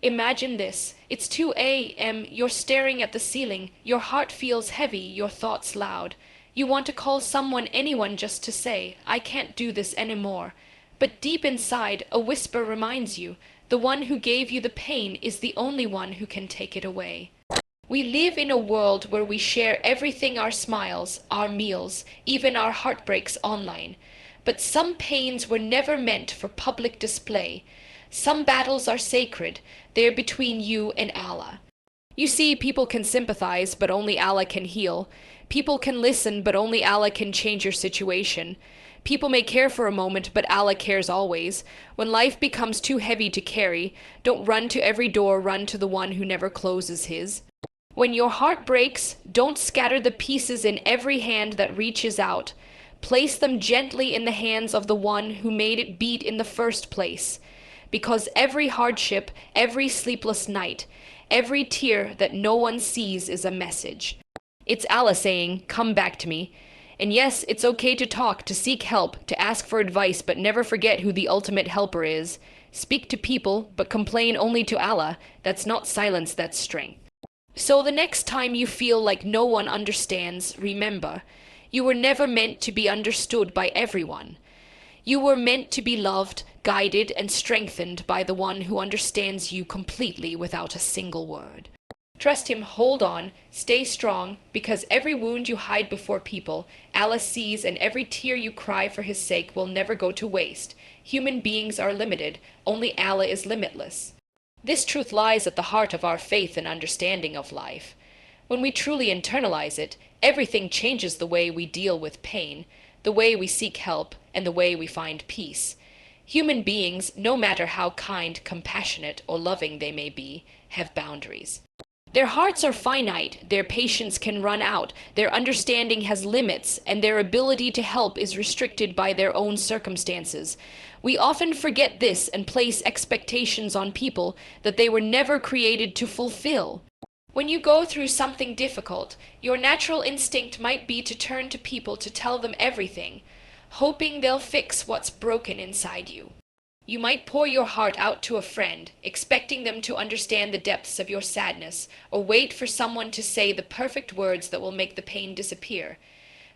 Imagine this. It's 2 a.m., you're staring at the ceiling, your heart feels heavy, your thoughts loud. You want to call someone, anyone, just to say, I can't do this anymore. But deep inside, a whisper reminds you, the one who gave you the pain is the only one who can take it away. We live in a world where we share everything, our smiles, our meals, even our heartbreaks online. But some pains were never meant for public display. Some battles are sacred, they're between you and Allah. You see, people can sympathize, but only Allah can heal. People can listen, but only Allah can change your situation. People may care for a moment, but Allah cares always. When life becomes too heavy to carry, don't run to every door, run to the one who never closes his. When your heart breaks, don't scatter the pieces in every hand that reaches out. Place them gently in the hands of the one who made it beat in the first place. Because every hardship, every sleepless night, every tear that no one sees is a message. It's Allah saying, come back to me. And yes, it's okay to talk, to seek help, to ask for advice, but never forget who the ultimate helper is. Speak to people, but complain only to Allah. That's not silence, that's strength. So the next time you feel like no one understands, remember, you were never meant to be understood by everyone. You were meant to be loved, guided, and strengthened by the one who understands you completely without a single word. Trust him, hold on, stay strong, because every wound you hide before people, Allah sees, and every tear you cry for his sake will never go to waste. Human beings are limited, only Allah is limitless. This truth lies at the heart of our faith and understanding of life. When we truly internalize it, everything changes: the way we deal with pain, the way we seek help, and the way we find peace. Human beings, no matter how kind, compassionate, or loving they may be, have boundaries. Their hearts are finite, their patience can run out, their understanding has limits, and their ability to help is restricted by their own circumstances. We often forget this and place expectations on people that they were never created to fulfill. When you go through something difficult, your natural instinct might be to turn to people to tell them everything, hoping they'll fix what's broken inside you. You might pour your heart out to a friend, expecting them to understand the depths of your sadness, or wait for someone to say the perfect words that will make the pain disappear.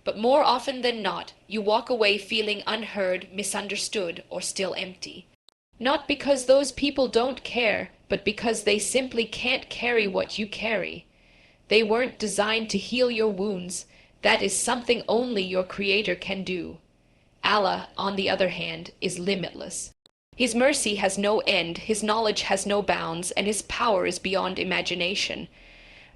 But more often than not, you walk away feeling unheard, misunderstood, or still empty. Not because those people don't care, but because they simply can't carry what you carry. They weren't designed to heal your wounds. That is something only your Creator can do. Allah, on the other hand, is limitless. His mercy has no end, his knowledge has no bounds, and his power is beyond imagination.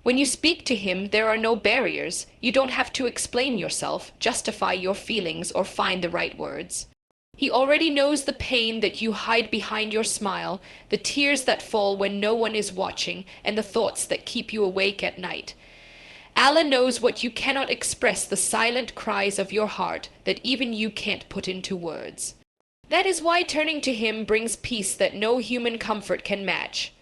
When you speak to him, there are no barriers. You don't have to explain yourself, justify your feelings, or find the right words. He already knows the pain that you hide behind your smile, the tears that fall when no one is watching, and the thoughts that keep you awake at night. Allah knows what you cannot express, the silent cries of your heart that even you can't put into words. That is why turning to him brings peace that no human comfort can match.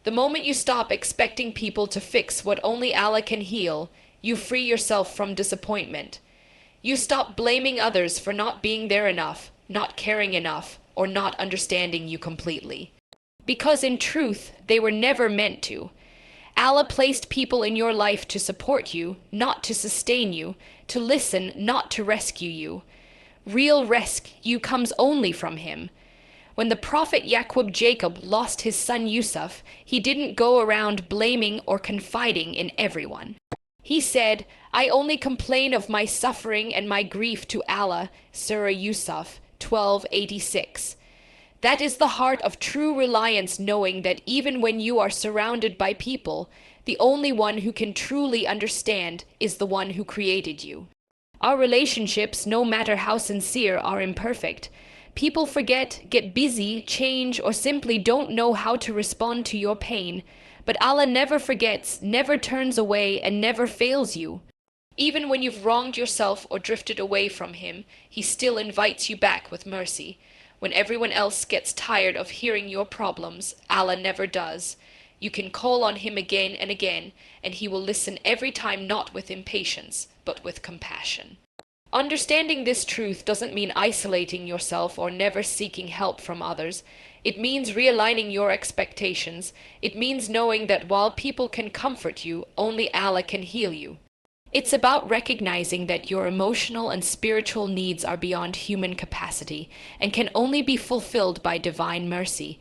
The moment you stop expecting people to fix what only Allah can heal, you free yourself from disappointment. You stop blaming others for not being there enough, not caring enough, or not understanding you completely. Because in truth, they were never meant to. Allah placed people in your life to support you, not to sustain you, to listen, not to rescue you. Real rescue comes only from him. When the Prophet Jacob lost his son Yusuf, he didn't go around blaming or confiding in everyone. He said, I only complain of my suffering and my grief to Allah, Surah Yusuf 12:86. That is the heart of true reliance, knowing that even when you are surrounded by people, the only one who can truly understand is the one who created you. Our relationships, no matter how sincere, are imperfect. People forget, get busy, change, or simply don't know how to respond to your pain. But Allah never forgets, never turns away, and never fails you. Even when you've wronged yourself or drifted away from him, he still invites you back with mercy. When everyone else gets tired of hearing your problems, Allah never does. You can call on him again and again, and he will listen every time, not with impatience, but with compassion. Understanding this truth doesn't mean isolating yourself or never seeking help from others. It means realigning your expectations. It means knowing that while people can comfort you, only Allah can heal you. It's about recognizing that your emotional and spiritual needs are beyond human capacity and can only be fulfilled by divine mercy.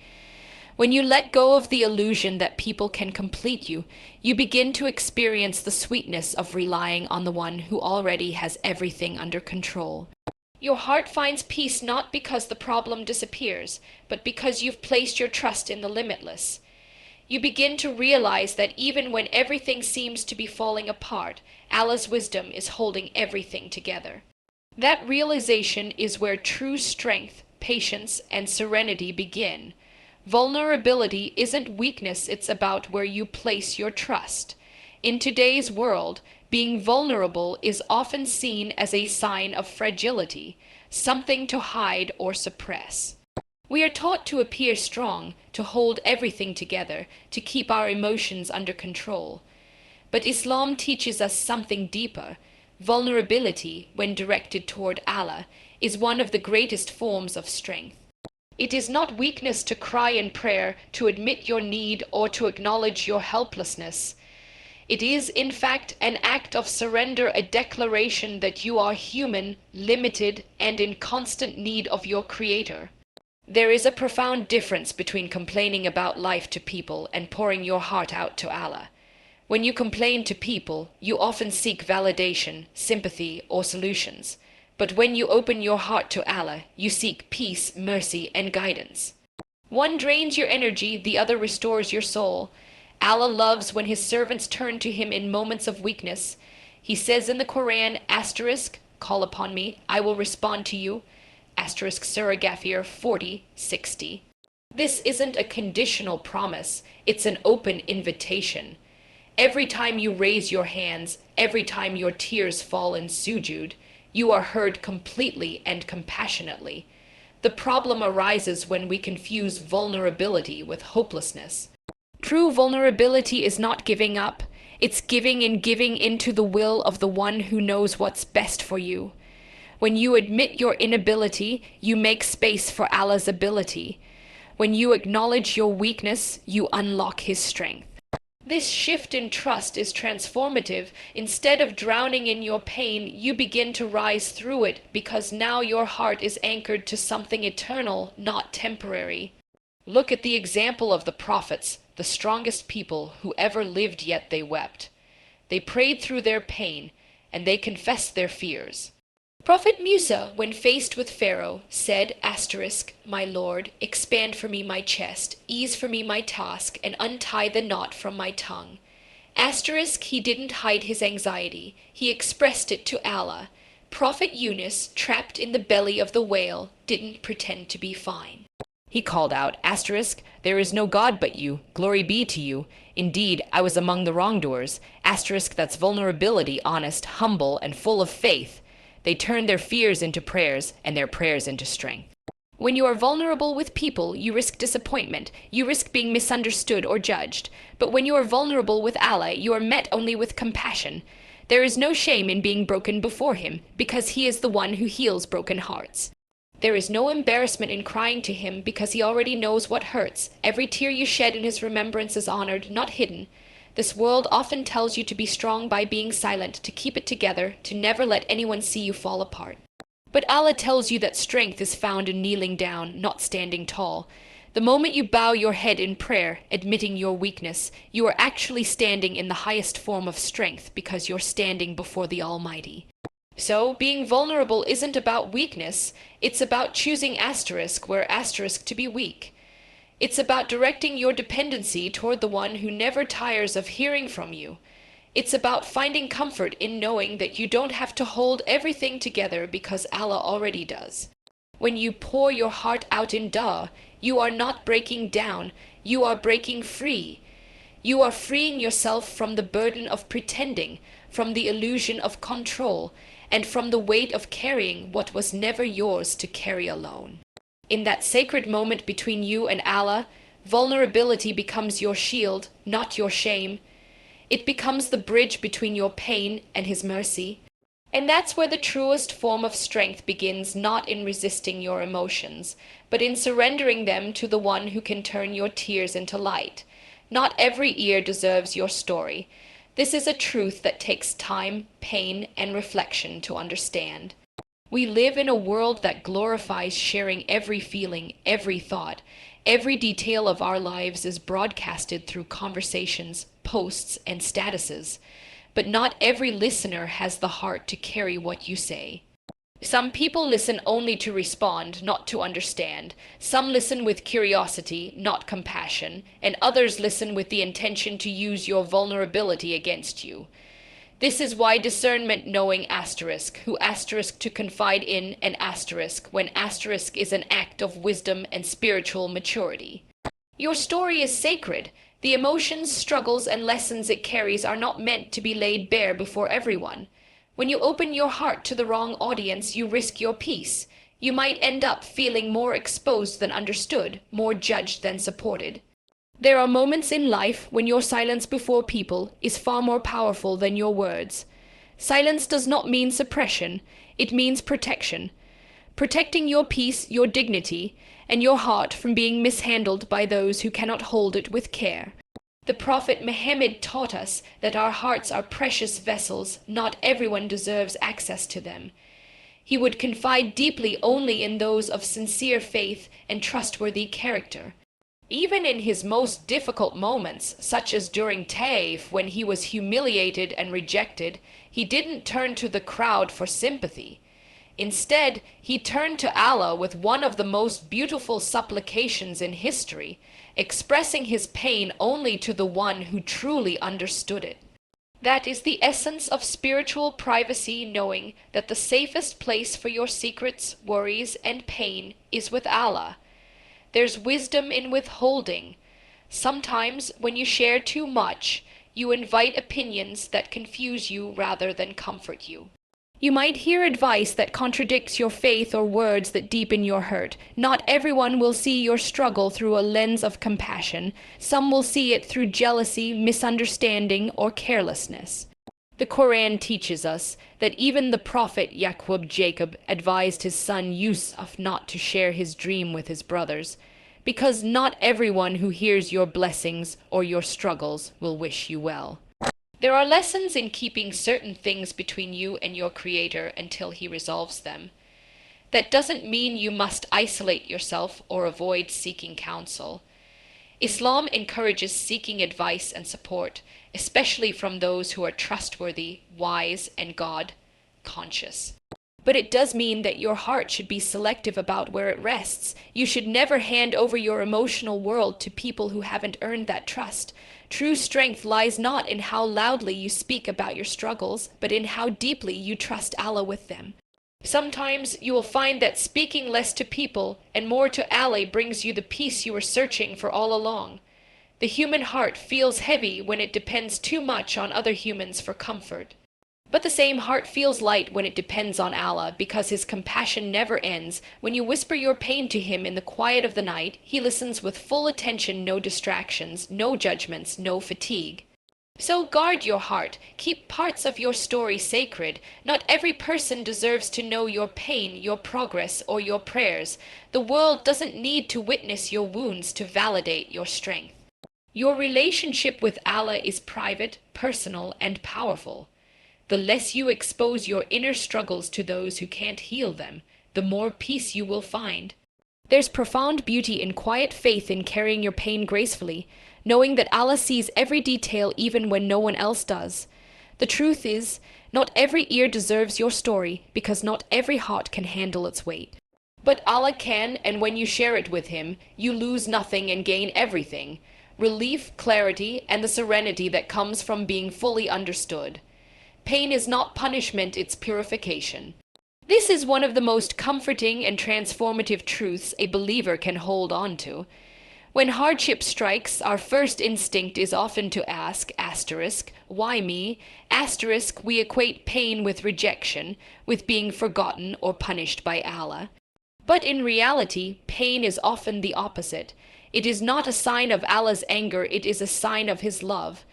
When you let go of the illusion that people can complete you, you begin to experience the sweetness of relying on the one who already has everything under control. Your heart finds peace not because the problem disappears, but because you've placed your trust in the limitless. You begin to realize that even when everything seems to be falling apart, Allah's wisdom is holding everything together. That realization is where true strength, patience, and serenity begin. Vulnerability isn't weakness, it's about where you place your trust. In today's world, being vulnerable is often seen as a sign of fragility, something to hide or suppress. We are taught to appear strong, to hold everything together, to keep our emotions under control. But Islam teaches us something deeper. Vulnerability, when directed toward Allah, is one of the greatest forms of strength. It is not weakness to cry in prayer, to admit your need, or to acknowledge your helplessness. It is, in fact, an act of surrender, a declaration that you are human, limited, and in constant need of your Creator. There is a profound difference between complaining about life to people and pouring your heart out to Allah. When you complain to people, you often seek validation, sympathy, or solutions. But when you open your heart to Allah, you seek peace, mercy, and guidance. One drains your energy, the other restores your soul. Allah loves when His servants turn to Him in moments of weakness. He says in the Quran, "Call upon me, I will respond to you." Surah Ghafir 40:60. This isn't a conditional promise, it's an open invitation. Every time you raise your hands, every time your tears fall in sujud, you are heard completely and compassionately. The problem arises when we confuse vulnerability with hopelessness. True vulnerability is not giving up, it's giving into the will of the one who knows what's best for you. When you admit your inability, you make space for Allah's ability. When you acknowledge your weakness, you unlock His strength. This shift in trust is transformative. Instead of drowning in your pain, you begin to rise through it because now your heart is anchored to something eternal, not temporary. Look at the example of the prophets, the strongest people who ever lived, yet they wept. They prayed through their pain, and they confessed their fears. Prophet Musa, when faced with Pharaoh, said, "My Lord, expand for me my chest, ease for me my task, and untie the knot from my tongue." He didn't hide his anxiety, he expressed it to Allah. Prophet Yunus, trapped in the belly of the whale, didn't pretend to be fine. He called out, "There is no God but you, glory be to you. Indeed, I was among the wrongdoers." That's vulnerability, honest, humble, and full of faith. They turn their fears into prayers, and their prayers into strength. When you are vulnerable with people, you risk disappointment, you risk being misunderstood or judged. But when you are vulnerable with Allah, you are met only with compassion. There is no shame in being broken before Him, because He is the one who heals broken hearts. There is no embarrassment in crying to Him, because He already knows what hurts. Every tear you shed in His remembrance is honored, not hidden. This world often tells you to be strong by being silent, to keep it together, to never let anyone see you fall apart. But Allah tells you that strength is found in kneeling down, not standing tall. The moment you bow your head in prayer, admitting your weakness, you are actually standing in the highest form of strength because you're standing before the Almighty. So, being vulnerable isn't about weakness, it's about choosing where to be weak. It's about directing your dependency toward the one who never tires of hearing from you. It's about finding comfort in knowing that you don't have to hold everything together because Allah already does. When you pour your heart out in dua, you are not breaking down, you are breaking free. You are freeing yourself from the burden of pretending, from the illusion of control, and from the weight of carrying what was never yours to carry alone. In that sacred moment between you and Allah, vulnerability becomes your shield, not your shame. It becomes the bridge between your pain and His mercy. And that's where the truest form of strength begins, not in resisting your emotions, but in surrendering them to the one who can turn your tears into light. Not every ear deserves your story. This is a truth that takes time, pain, and reflection to understand. We live in a world that glorifies sharing every feeling, every thought. Every detail of our lives is broadcasted through conversations, posts, and statuses. But not every listener has the heart to carry what you say. Some people listen only to respond, not to understand. Some listen with curiosity, not compassion, and others listen with the intention to use your vulnerability against you. This is why discernment knowing asterisk, who asterisk to confide in an asterisk, when asterisk is an act of wisdom and spiritual maturity. Your story is sacred. The emotions, struggles, and lessons it carries are not meant to be laid bare before everyone. When you open your heart to the wrong audience, you risk your peace. You might end up feeling more exposed than understood, more judged than supported. There are moments in life when your silence before people is far more powerful than your words. Silence does not mean suppression, it means protection. Protecting your peace, your dignity, and your heart from being mishandled by those who cannot hold it with care. The Prophet Muhammad taught us that our hearts are precious vessels, not everyone deserves access to them. He would confide deeply only in those of sincere faith and trustworthy character. Even in his most difficult moments, such as during Taif when he was humiliated and rejected, he didn't turn to the crowd for sympathy. Instead, he turned to Allah with one of the most beautiful supplications in history, expressing his pain only to the one who truly understood it. That is the essence of spiritual privacy, knowing that the safest place for your secrets, worries, and pain is with Allah. There's wisdom in withholding. Sometimes, when you share too much, you invite opinions that confuse you rather than comfort you. You might hear advice that contradicts your faith or words that deepen your hurt. Not everyone will see your struggle through a lens of compassion. Some will see it through jealousy, misunderstanding, or carelessness. The Quran teaches us that even the Prophet Jacob advised his son Yusuf not to share his dream with his brothers, because not everyone who hears your blessings or your struggles will wish you well. There are lessons in keeping certain things between you and your Creator until He resolves them. That doesn't mean you must isolate yourself or avoid seeking counsel. Islam encourages seeking advice and support, especially from those who are trustworthy, wise, and God-conscious. But it does mean that your heart should be selective about where it rests. You should never hand over your emotional world to people who haven't earned that trust. True strength lies not in how loudly you speak about your struggles, but in how deeply you trust Allah with them. Sometimes you will find that speaking less to people and more to Allah brings you the peace you were searching for all along. The human heart feels heavy when it depends too much on other humans for comfort. But the same heart feels light when it depends on Allah, because His compassion never ends. When you whisper your pain to Him in the quiet of the night, He listens with full attention, no distractions, no judgments, no fatigue. So guard your heart, keep parts of your story sacred. Not every person deserves to know your pain, your progress, or your prayers. The world doesn't need to witness your wounds to validate your strength. Your relationship with Allah is private, personal, and powerful. The less you expose your inner struggles to those who can't heal them, the more peace you will find. There's profound beauty in quiet faith in carrying your pain gracefully, knowing that Allah sees every detail even when no one else does. The truth is, not every ear deserves your story, because not every heart can handle its weight. But Allah can, and when you share it with Him, you lose nothing and gain everything: relief, clarity, and the serenity that comes from being fully understood. Pain is not punishment, it's purification. This is one of the most comforting and transformative truths a believer can hold on to. When hardship strikes, our first instinct is often to ask, asterisk, why me? Asterisk, we equate pain with rejection, with being forgotten or punished by Allah. But in reality, pain is often the opposite. It is not a sign of Allah's anger, it is a sign of His love.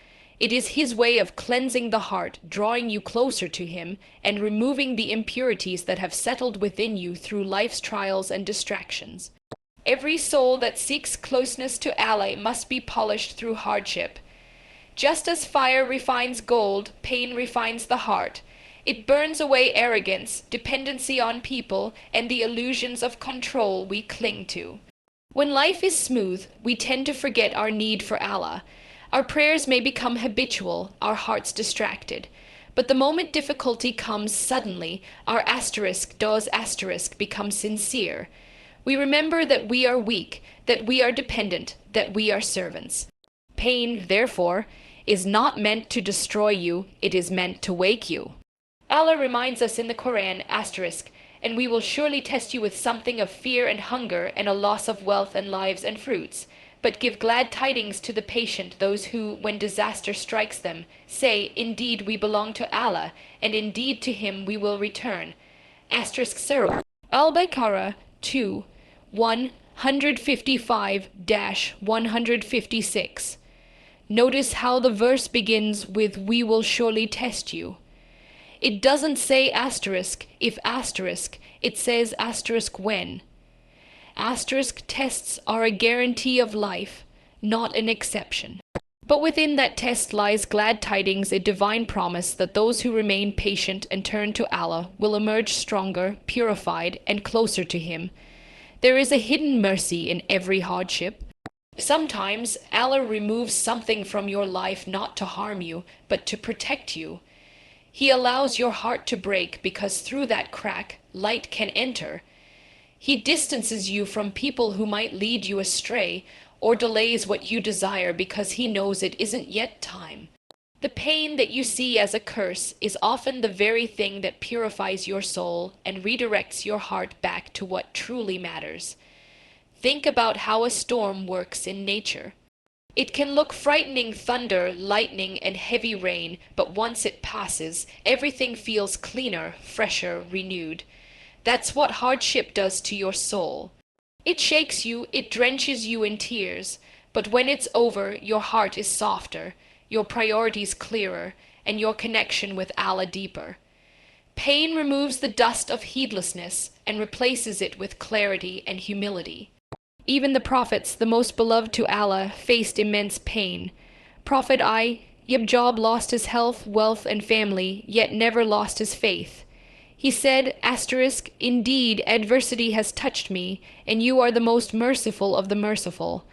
It is His way of cleansing the heart, drawing you closer to Him, and removing the impurities that have settled within you through life's trials and distractions. Every soul that seeks closeness to Allah must be polished through hardship. Just as fire refines gold, pain refines the heart. It burns away arrogance, dependency on people, and the illusions of control we cling to. When life is smooth, we tend to forget our need for Allah. Our prayers may become habitual, our hearts distracted. But the moment difficulty comes suddenly, our asterisk does asterisk become sincere. We remember that we are weak, that we are dependent, that we are servants. Pain, therefore, is not meant to destroy you, it is meant to wake you. Allah reminds us in the Quran, asterisk, and we will surely test you with something of fear and hunger and a loss of wealth and lives and fruits. But give glad tidings to the patient, those who, when disaster strikes them, say, indeed we belong to Allah, and indeed to Him we will return. Asterisk 0. Al-Baqarah 2, 155-156. Notice how the verse begins with, we will surely test you. It doesn't say asterisk, if asterisk, it says asterisk when. Asterisk tests are a guarantee of life, not an exception. But within that test lies glad tidings, a divine promise that those who remain patient and turn to Allah will emerge stronger, purified, and closer to Him. There is a hidden mercy in every hardship. Sometimes Allah removes something from your life not to harm you, but to protect you. He allows your heart to break because through that crack, light can enter. He distances you from people who might lead you astray, or delays what you desire because He knows it isn't yet time. The pain that you see as a curse is often the very thing that purifies your soul and redirects your heart back to what truly matters. Think about how a storm works in nature. It can look frightening, thunder, lightning, and heavy rain, but once it passes, everything feels cleaner, fresher, renewed. That's what hardship does to your soul. It shakes you, it drenches you in tears, but when it's over, your heart is softer, your priorities clearer, and your connection with Allah deeper. Pain removes the dust of heedlessness and replaces it with clarity and humility. Even the prophets, the most beloved to Allah, faced immense pain. Prophet Yaqub lost his health, wealth, and family, yet never lost his faith. He said, asterisk, indeed, adversity has touched me, and you are the most merciful of the merciful.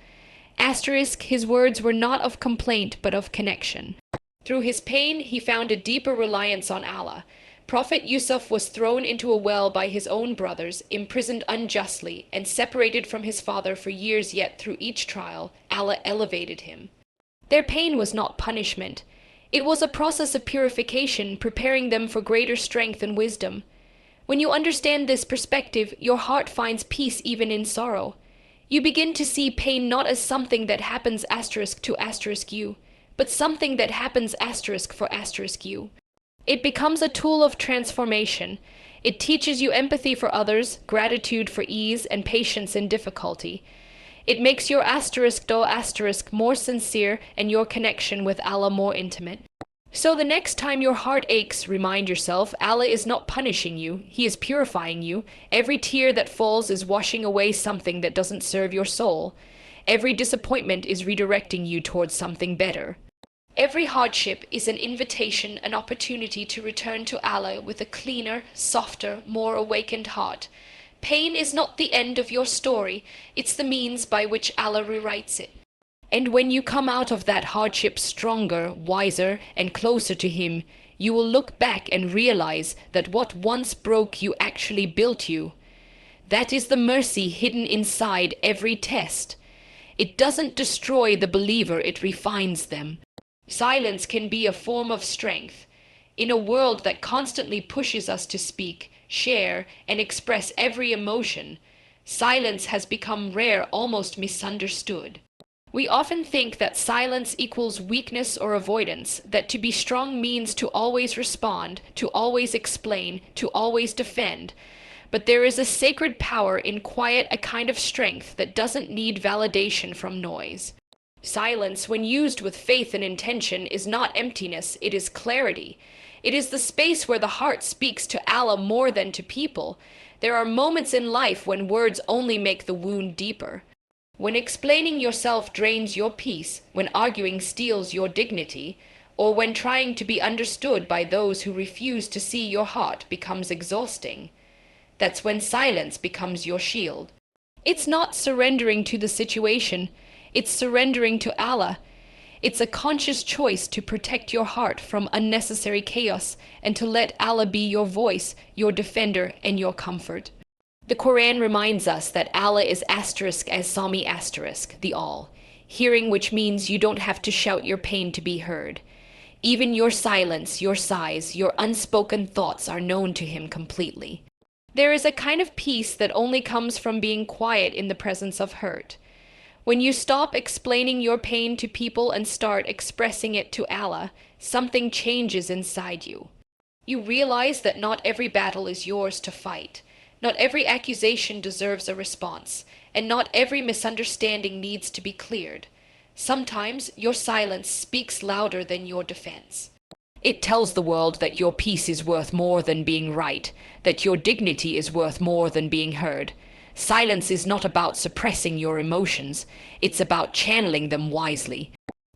Asterisk, his words were not of complaint, but of connection. Through his pain, he found a deeper reliance on Allah. Prophet Yusuf was thrown into a well by his own brothers, imprisoned unjustly, and separated from his father for years, yet through each trial, Allah elevated him. Their pain was not punishment. It was a process of purification, preparing them for greater strength and wisdom. When you understand this perspective, your heart finds peace even in sorrow. You begin to see pain not as something that happens asterisk to asterisk you, but something that happens asterisk for asterisk you. It becomes a tool of transformation. It teaches you empathy for others, gratitude for ease, and patience in difficulty. It makes your asterisk do asterisk more sincere and your connection with Allah more intimate. So the next time your heart aches, remind yourself, Allah is not punishing you, He is purifying you. Every tear that falls is washing away something that doesn't serve your soul. Every disappointment is redirecting you towards something better. Every hardship is an invitation, an opportunity to return to Allah with a cleaner, softer, more awakened heart. Pain is not the end of your story, it's the means by which Allah rewrites it. And when you come out of that hardship stronger, wiser, and closer to Him, you will look back and realize that what once broke you actually built you. That is the mercy hidden inside every test. It doesn't destroy the believer, it refines them. Silence can be a form of strength. In a world that constantly pushes us to speak, share, and express every emotion, silence has become rare, almost misunderstood. We often think that silence equals weakness or avoidance, that to be strong means to always respond, to always explain, to always defend. But there is a sacred power in quiet, a kind of strength that doesn't need validation from noise. Silence, when used with faith and intention, is not emptiness, it is clarity. It is the space where the heart speaks to Allah more than to people. There are moments in life when words only make the wound deeper. When explaining yourself drains your peace, when arguing steals your dignity, or when trying to be understood by those who refuse to see your heart becomes exhausting. That's when silence becomes your shield. It's not surrendering to the situation, it's surrendering to Allah. It's a conscious choice to protect your heart from unnecessary chaos and to let Allah be your voice, your defender, and your comfort. The Quran reminds us that Allah is asterisk as Sami asterisk, the all, hearing, which means you don't have to shout your pain to be heard. Even your silence, your sighs, your unspoken thoughts are known to Him completely. There is a kind of peace that only comes from being quiet in the presence of hurt. When you stop explaining your pain to people and start expressing it to Allah, something changes inside you. You realize that not every battle is yours to fight. Not every accusation deserves a response, and not every misunderstanding needs to be cleared. Sometimes your silence speaks louder than your defense. It tells the world that your peace is worth more than being right, that your dignity is worth more than being heard. Silence is not about suppressing your emotions, it's about channeling them wisely.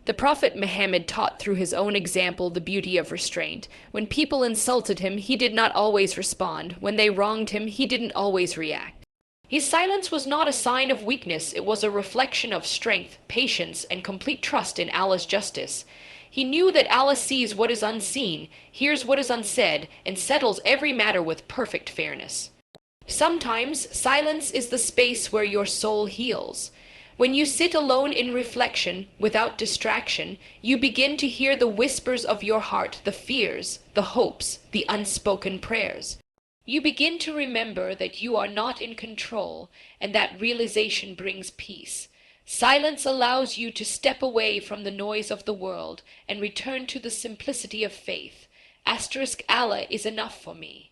The Prophet Muhammad taught through his own example the beauty of restraint. When people insulted him, he did not always respond. When they wronged him, he didn't always react. His silence was not a sign of weakness, it was a reflection of strength, patience, and complete trust in Allah's justice. He knew that Allah sees what is unseen, hears what is unsaid, and settles every matter with perfect fairness. Sometimes silence is the space where your soul heals. When you sit alone in reflection, without distraction, you begin to hear the whispers of your heart, the fears, the hopes, the unspoken prayers. You begin to remember that you are not in control, and that realization brings peace. Silence allows you to step away from the noise of the world and return to the simplicity of faith. Asterisk Allah is enough for me.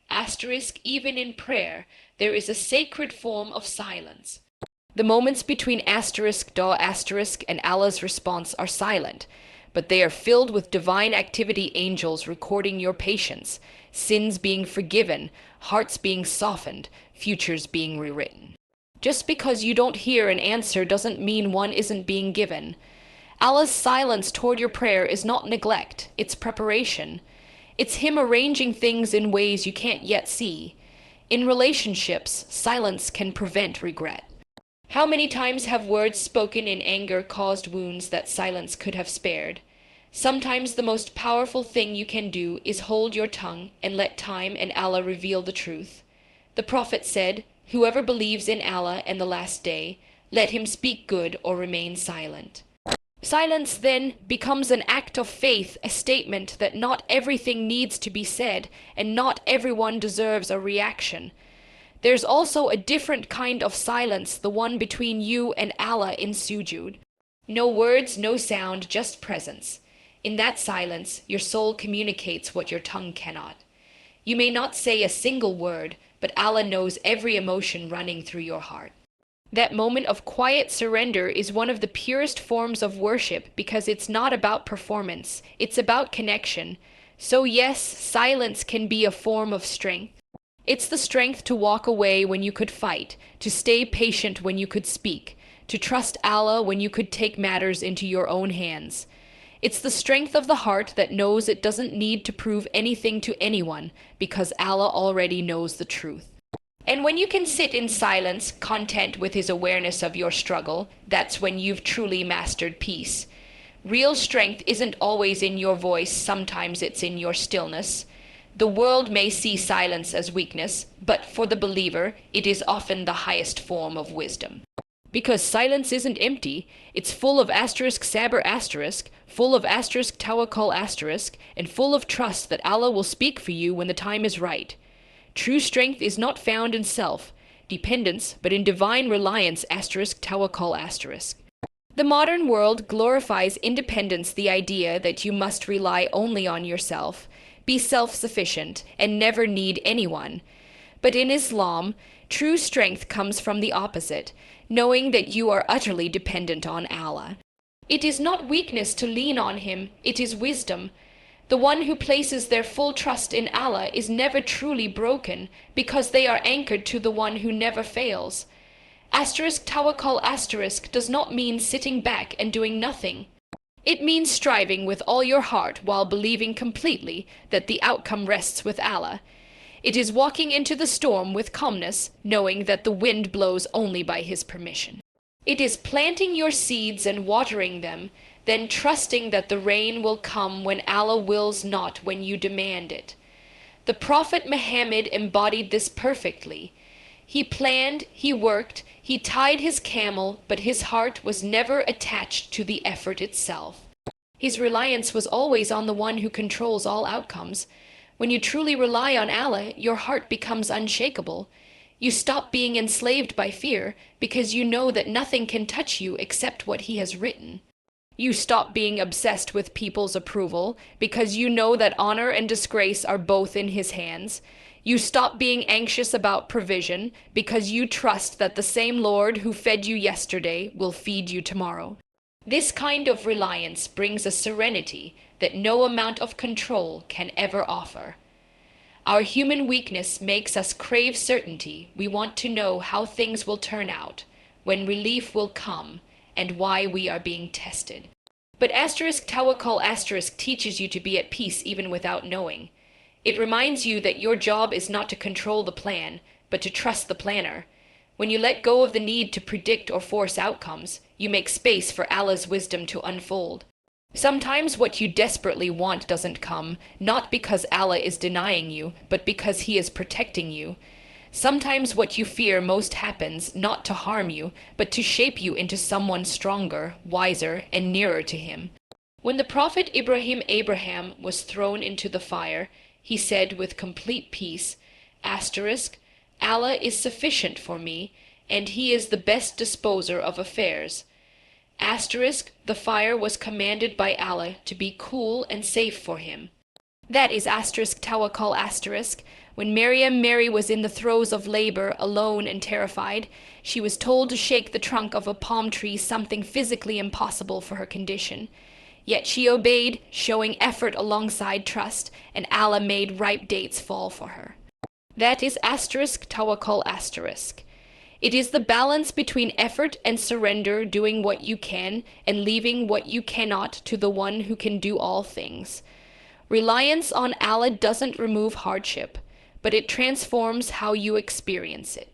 Asterisk even in prayer, there is a sacred form of silence. The moments between asterisk, da asterisk, and Allah's response are silent, but they are filled with divine activity, angels recording your patience, sins being forgiven, hearts being softened, futures being rewritten. Just because you don't hear an answer doesn't mean one isn't being given. Allah's silence toward your prayer is not neglect, it's preparation. It's Him arranging things in ways you can't yet see. In relationships, silence can prevent regret. How many times have words spoken in anger caused wounds that silence could have spared? Sometimes the most powerful thing you can do is hold your tongue and let time and Allah reveal the truth. The Prophet said, "Whoever believes in Allah and the last day, let him speak good or remain silent." Silence then becomes an act of faith, a statement that not everything needs to be said and not everyone deserves a reaction. There's also a different kind of silence, the one between you and Allah in sujud. No words, no sound, just presence. In that silence, your soul communicates what your tongue cannot. You may not say a single word, but Allah knows every emotion running through your heart. That moment of quiet surrender is one of the purest forms of worship because it's not about performance, it's about connection. So yes, silence can be a form of strength. It's the strength to walk away when you could fight, to stay patient when you could speak, to trust Allah when you could take matters into your own hands. It's the strength of the heart that knows it doesn't need to prove anything to anyone because Allah already knows the truth. And when you can sit in silence, content with His awareness of your struggle, that's when you've truly mastered peace. Real strength isn't always in your voice, sometimes it's in your stillness. The world may see silence as weakness, but for the believer, it is often the highest form of wisdom. Because silence isn't empty, it's full of asterisk sabr asterisk, full of asterisk tawakkul asterisk, and full of trust that Allah will speak for you when the time is right. True strength is not found in self-dependence, but in divine reliance asterisk tawakkul asterisk. The modern world glorifies independence, the idea that you must rely only on yourself, be self-sufficient, and never need anyone. But in Islam, true strength comes from the opposite, knowing that you are utterly dependent on Allah. It is not weakness to lean on him, it is wisdom. The one who places their full trust in Allah is never truly broken because they are anchored to the one who never fails. Tawakkul does not mean sitting back and doing nothing. It means striving with all your heart while believing completely that the outcome rests with Allah. It is walking into the storm with calmness, knowing that the wind blows only by His permission. It is planting your seeds and watering them, then trusting that the rain will come when Allah wills not when you demand it. The Prophet Muhammad embodied this perfectly. He planned, he worked, he tied his camel, but his heart was never attached to the effort itself. His reliance was always on the one who controls all outcomes. When you truly rely on Allah, your heart becomes unshakable. You stop being enslaved by fear because you know that nothing can touch you except what He has written. You stop being obsessed with people's approval because you know that honor and disgrace are both in His hands. You stop being anxious about provision because you trust that the same Lord who fed you yesterday will feed you tomorrow. This kind of reliance brings a serenity that no amount of control can ever offer. Our human weakness makes us crave certainty. We want to know how things will turn out, when relief will come, and why we are being tested. But tawakkul teaches you to be at peace even without knowing. It reminds you that your job is not to control the plan, but to trust the planner. When you let go of the need to predict or force outcomes, you make space for Allah's wisdom to unfold. Sometimes what you desperately want doesn't come, not because Allah is denying you, but because He is protecting you. Sometimes what you fear most happens not to harm you, but to shape you into someone stronger, wiser, and nearer to Him. When the Prophet Abraham was thrown into the fire, he said with complete peace, Allah is sufficient for me, and He is the best disposer of affairs. The fire was commanded by Allah to be cool and safe for him. That is tawakkul. When Mary was in the throes of labor, alone and terrified, she was told to shake the trunk of a palm tree, something physically impossible for her condition. Yet she obeyed, showing effort alongside trust, and Allah made ripe dates fall for her. That is tawakkul. It is the balance between effort and surrender, doing what you can and leaving what you cannot to the one who can do all things. Reliance on Allah doesn't remove hardship, but it transforms how you experience it.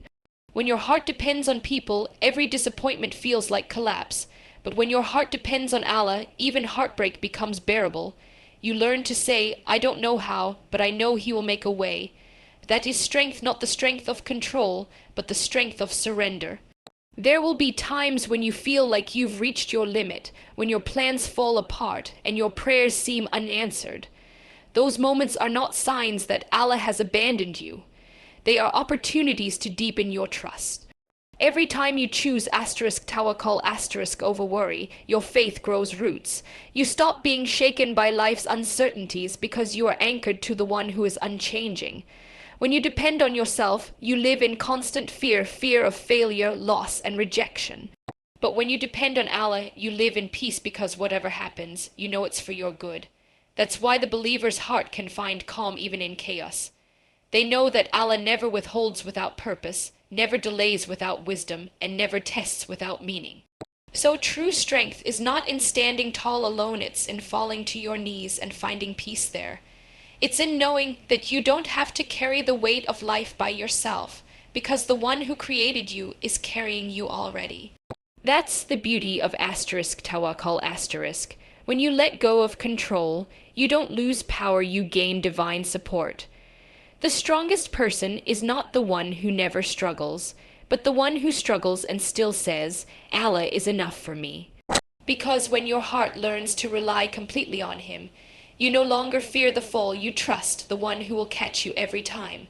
When your heart depends on people, every disappointment feels like collapse. But when your heart depends on Allah, even heartbreak becomes bearable. You learn to say, I don't know how, but I know He will make a way. That is strength, not the strength of control, but the strength of surrender. There will be times when you feel like you've reached your limit, when your plans fall apart and your prayers seem unanswered. Those moments are not signs that Allah has abandoned you. They are opportunities to deepen your trust. Every time you choose tawakkul over worry, your faith grows roots. You stop being shaken by life's uncertainties because you are anchored to the one who is unchanging. When you depend on yourself, you live in constant fear of failure, loss, and rejection. But when you depend on Allah, you live in peace because whatever happens, you know it's for your good. That's why the believer's heart can find calm even in chaos. They know that Allah never withholds without purpose, never delays without wisdom, and never tests without meaning. So true strength is not in standing tall alone, it's in falling to your knees and finding peace there. It's in knowing that you don't have to carry the weight of life by yourself, because the one who created you is carrying you already. That's the beauty of tawakkul. When you let go of control, you don't lose power, you gain divine support. The strongest person is not the one who never struggles, but the one who struggles and still says, Allah is enough for me. Because when your heart learns to rely completely on Him, you no longer fear the fall, you trust the one who will catch you every time.